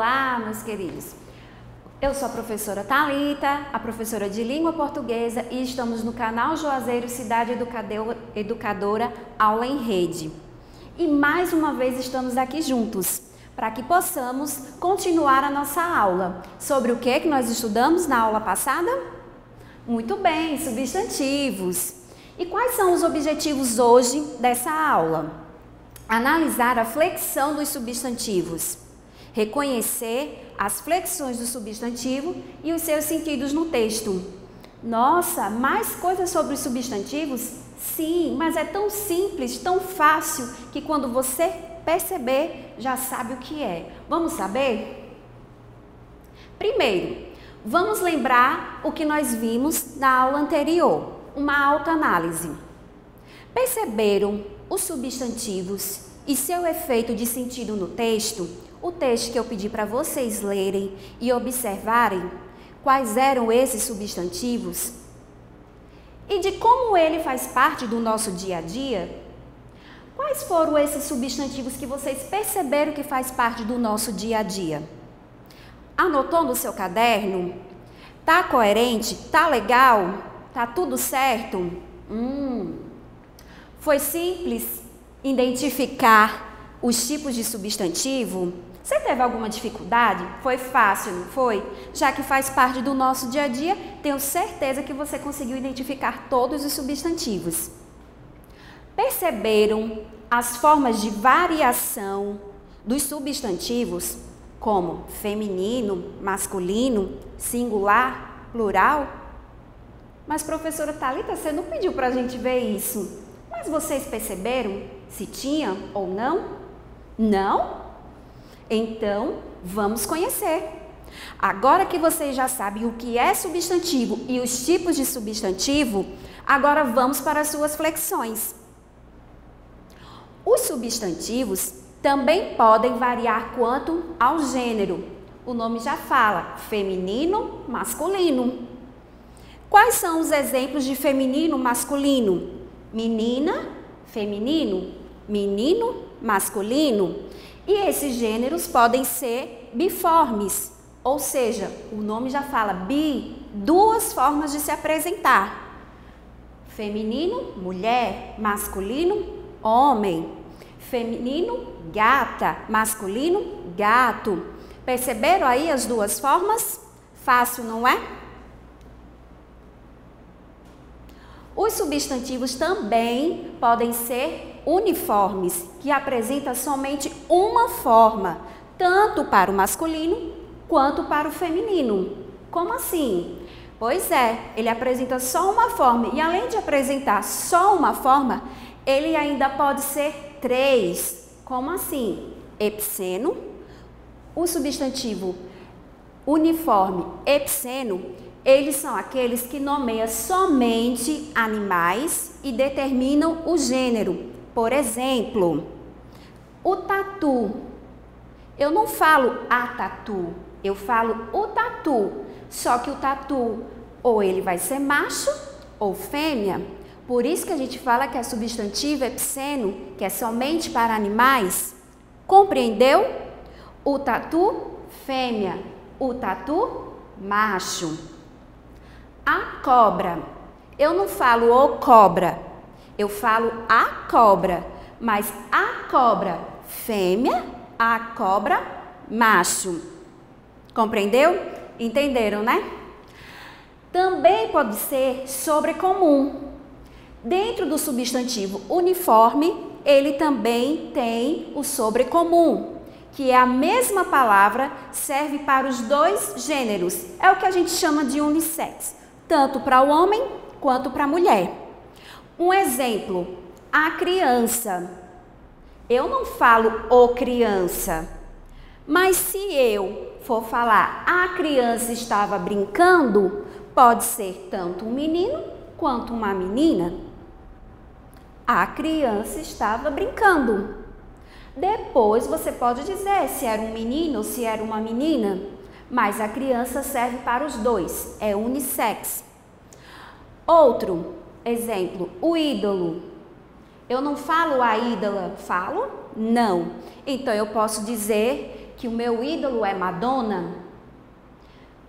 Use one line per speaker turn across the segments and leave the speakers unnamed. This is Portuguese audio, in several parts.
Olá, meus queridos. Eu sou a professora Thalita, a professora de língua portuguesa, e estamos no canal Juazeiro Cidade Educadora Aula em Rede. E mais uma vez estamos aqui juntos para que possamos continuar a nossa aula. Sobre o que nós estudamos na aula passada? Muito bem, substantivos. E quais são os objetivos hoje dessa aula? Analisar a flexão dos substantivos, reconhecer as flexões do substantivo e os seus sentidos no texto. Nossa, mais coisas sobre os substantivos? Sim, mas é tão simples, tão fácil, que quando você perceber, já sabe o que é. Vamos saber? Primeiro, vamos lembrar o que nós vimos na aula anterior, uma autoanálise. Perceberam os substantivos e seu efeito de sentido no texto? O texto que eu pedi para vocês lerem e observarem quais eram esses substantivos e de como ele faz parte do nosso dia a dia. Quais foram esses substantivos que vocês perceberam que faz parte do nosso dia a dia? Anotou no seu caderno? Tá coerente? Tá legal? Tá tudo certo? Foi simples identificar os tipos de substantivo? Você teve alguma dificuldade? Foi fácil, não foi? Já que faz parte do nosso dia a dia, tenho certeza que você conseguiu identificar todos os substantivos. Perceberam as formas de variação dos substantivos, como feminino, masculino, singular, plural? Mas, professora Thalita, você não pediu para a gente ver isso. Mas vocês perceberam se tinha ou não? Não? Então, vamos conhecer. Agora que vocês já sabem o que é substantivo e os tipos de substantivo, agora vamos para as suas flexões. Os substantivos também podem variar quanto ao gênero. O nome já fala, feminino, masculino. Quais são os exemplos de feminino, masculino? Menina, feminino, menino, masculino. E esses gêneros podem ser biformes, ou seja, o nome já fala duas formas de se apresentar. Feminino, mulher, masculino, homem. Feminino, gata, masculino, gato. Perceberam aí as duas formas? Fácil, não é? Os substantivos também podem ser uniformes, que apresentam somente uma forma, tanto para o masculino quanto para o feminino. Como assim? Pois é, ele apresenta só uma forma, e além de apresentar só uma forma, ele ainda pode ser três. Como assim? Epiceno, o substantivo uniforme epiceno, eles são aqueles que nomeiam somente animais e determinam o gênero. Por exemplo, o tatu. Eu não falo a tatu, eu falo o tatu. Só que o tatu, ou ele vai ser macho ou fêmea. Por isso que a gente fala que é substantivo epiceno, que é somente para animais. Compreendeu? O tatu, fêmea. O tatu, macho. A cobra. Eu não falo o cobra, eu falo a cobra. Mas a cobra fêmea, a cobra macho. Compreendeu? Entenderam, né? Também pode ser sobrecomum. Dentro do substantivo uniforme, ele também tem o sobrecomum, que é a mesma palavra, serve para os dois gêneros. É o que a gente chama de unissex, tanto para o homem quanto para a mulher. Um exemplo, a criança. Eu não falo o criança, mas se eu for falar a criança estava brincando, pode ser tanto um menino quanto uma menina. A criança estava brincando. Depois você pode dizer se era um menino ou se era uma menina, mas a criança serve para os dois, é unissex. Outro exemplo, o ídolo. Eu não falo a ídola, falo? Não. Então eu posso dizer que o meu ídolo é Madonna?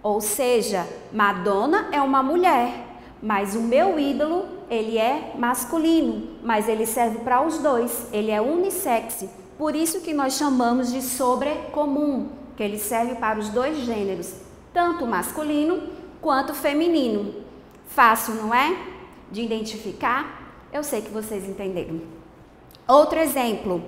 Ou seja, Madonna é uma mulher, mas o meu ídolo, ele é masculino, mas ele serve para os dois, ele é unissex. Por isso que nós chamamos de sobrecomum, que ele serve para os dois gêneros, tanto masculino quanto feminino. Fácil, não é? De identificar? Eu sei que vocês entenderam. Outro exemplo.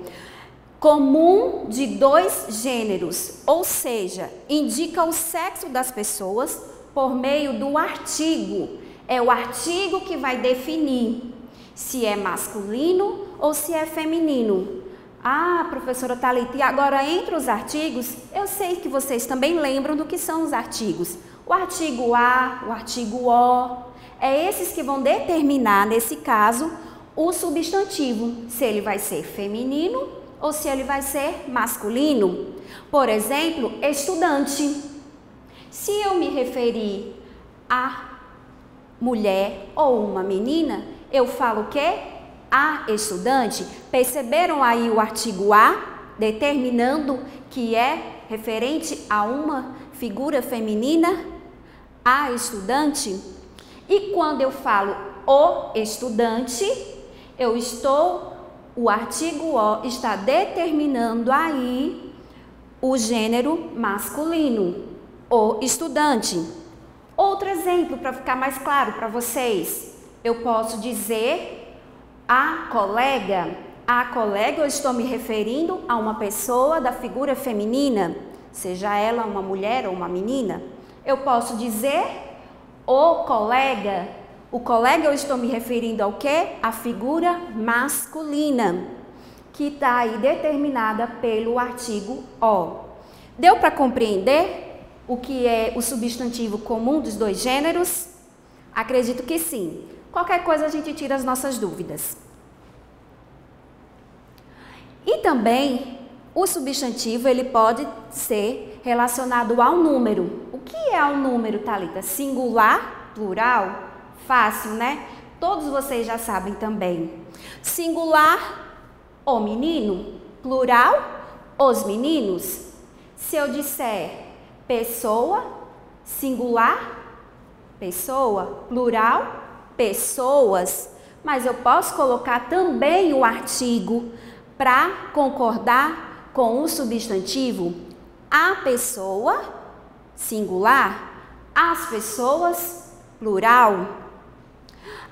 Comum de dois gêneros, ou seja, indica o sexo das pessoas por meio do artigo. É o artigo que vai definir se é masculino ou se é feminino. Ah, professora Thalita, e agora entre os artigos, eu sei que vocês também lembram do que são os artigos. O artigo A, o artigo O, é esses que vão determinar, nesse caso, o substantivo, se ele vai ser feminino ou se ele vai ser masculino. Por exemplo, estudante. Se eu me referir a mulher ou uma menina, eu falo o quê? A estudante. Perceberam aí o artigo A, determinando que é referente a uma figura feminina? A estudante. E quando eu falo o estudante, o artigo O está determinando aí o gênero masculino, o estudante. Outro exemplo, para ficar mais claro para vocês, eu posso dizer a colega. A colega, eu estou me referindo a uma pessoa da figura feminina, seja ela uma mulher ou uma menina. Eu posso dizer o colega. O colega, eu estou me referindo ao quê? A figura masculina, que está aí determinada pelo artigo O. Deu para compreender o que é o substantivo comum dos dois gêneros? Acredito que sim. Qualquer coisa a gente tira as nossas dúvidas. E também, o substantivo, ele pode ser relacionado ao número. O que é o número, Thalita? Singular, plural? Fácil, né? Todos vocês já sabem também. Singular, o menino. Plural, os meninos. Se eu disser pessoa, singular, pessoa, plural, pessoas. Mas eu posso colocar também o artigo para concordar com o substantivo. A pessoa, singular, as pessoas, plural.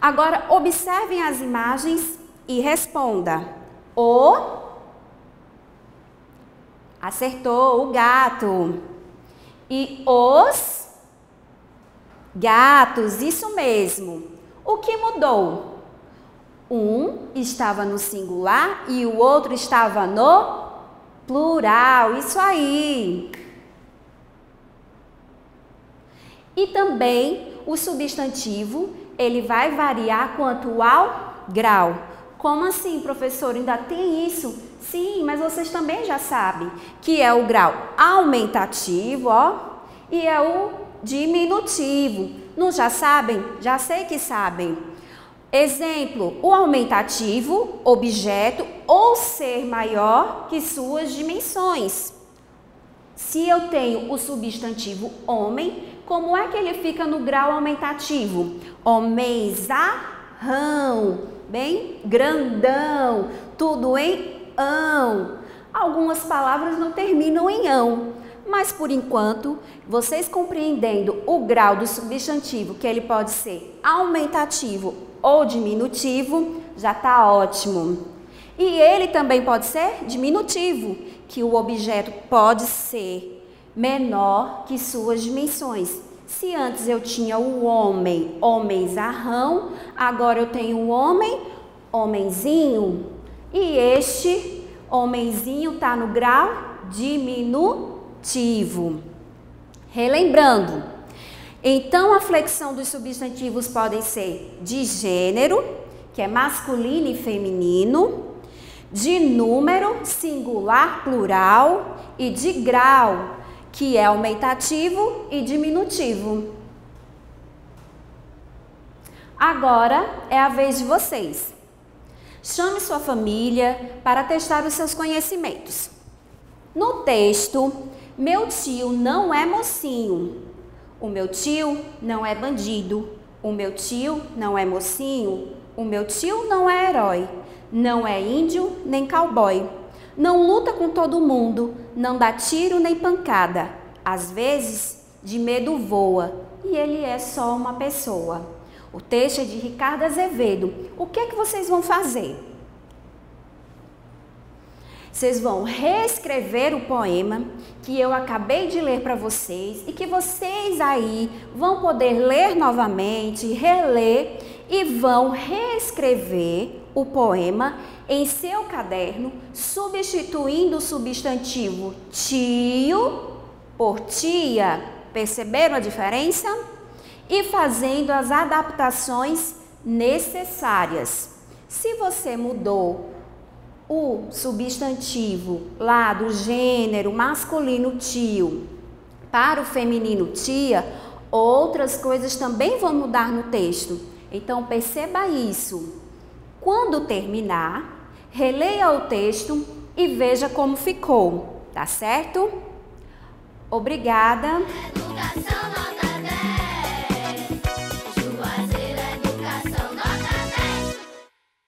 Agora, observem as imagens e responda. Acertou, o gato. E os gatos, isso mesmo. O que mudou? Um estava no singular e o outro estava no plural, isso aí. E também o substantivo, ele vai variar quanto ao grau. Como assim, professor? Ainda tem isso? Sim, mas vocês também já sabem que é o grau aumentativo, ó, e é o diminutivo. Não já sabem? Já sei que sabem. Exemplo, o aumentativo, objeto ou ser maior que suas dimensões. Se eu tenho o substantivo homem, como é que ele fica no grau aumentativo? Homenzarrão, bem grandão, tudo em ão. Algumas palavras não terminam em ão, mas por enquanto, vocês compreendendo o grau do substantivo, que ele pode ser aumentativo ou diminutivo, já está ótimo. E ele também pode ser diminutivo, que o objeto pode ser menor que suas dimensões. Se antes eu tinha o homem, homenzarrão, agora eu tenho o homem, homenzinho. E este homenzinho está no grau diminutivo. Relembrando, então a flexão dos substantivos podem ser de gênero, que é masculino e feminino, de número, singular, plural, e de grau, que é aumentativo e diminutivo. Agora é a vez de vocês. Chame sua família para testar os seus conhecimentos. No texto, meu tio não é mocinho. O meu tio não é bandido. O meu tio não é mocinho. O meu tio não é herói. Não é índio nem cowboy. Não luta com todo mundo. Não dá tiro nem pancada. Às vezes, de medo voa. E ele é só uma pessoa. O texto é de Ricardo Azevedo. O que é que vocês vão fazer? Vocês vão reescrever o poema que eu acabei de ler para vocês e que vocês aí vão poder ler novamente, reler e vão reescrever o poema em seu caderno, substituindo o substantivo tio por tia. Perceberam a diferença? E fazendo as adaptações necessárias. Se você mudou o substantivo lá do gênero masculino tio para o feminino tia, outras coisas também vão mudar no texto. Então perceba isso. Quando terminar, releia o texto e veja como ficou, tá certo? Obrigada.